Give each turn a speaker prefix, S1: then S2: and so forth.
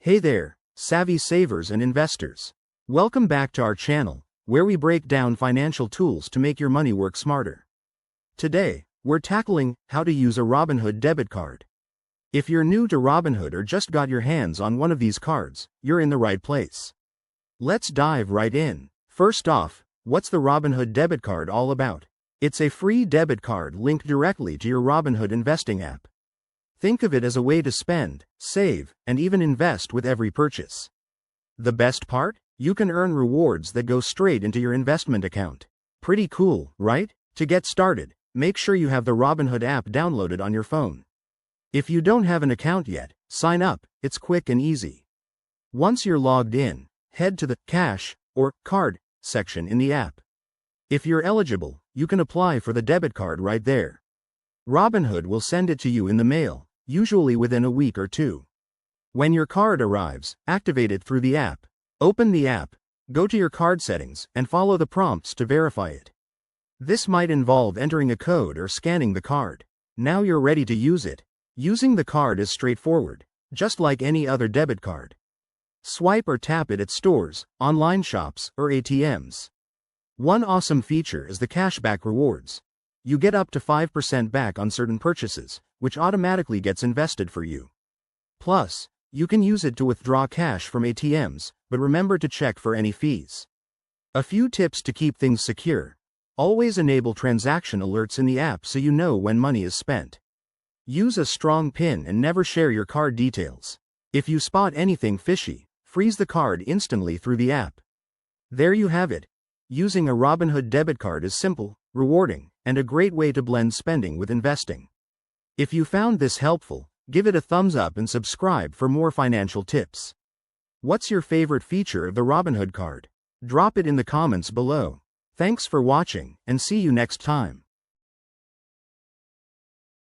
S1: Hey there, savvy savers and investors. Welcome back to our channel, where we break down financial tools to make your money work smarter. Today, we're tackling how to use a Robinhood debit card. If you're new to Robinhood or just got your hands on one of these cards, you're in the right place. Let's dive right in. First off, what's the Robinhood debit card all about? It's a free debit card linked directly to your Robinhood investing app. Think of it as a way to spend, save, and even invest with every purchase. The best part? You can earn rewards that go straight into your investment account. Pretty cool, right? To get started, make sure you have the Robinhood app downloaded on your phone. If you don't have an account yet, sign up. It's quick and easy. Once you're logged in, head to the Cash or Card section in the app. If you're eligible, you can apply for the debit card right there. Robinhood will send it to you in the mail, usually within a week or two. When your card arrives, activate it through the app. Open the app, go to your card settings, and follow the prompts to verify it. This might involve entering a code or scanning the card. Now you're ready to use it. Using the card is straightforward, just like any other debit card. Swipe or tap it at stores, online shops, or ATMs. One awesome feature is the cashback rewards. You get up to 5% back on certain purchases, which automatically gets invested for you. Plus, you can use it to withdraw cash from ATMs, but remember to check for any fees. A few tips to keep things secure. Always enable transaction alerts in the app so you know when money is spent. Use a strong PIN and never share your card details. If you spot anything fishy, freeze the card instantly through the app. There you have it. Using a Robinhood debit card is simple, rewarding, and a great way to blend spending with investing. If you found this helpful, give it a thumbs up and subscribe for more financial tips. What's your favorite feature of the Robinhood card? Drop it in the comments below. Thanks for watching, and see you next time.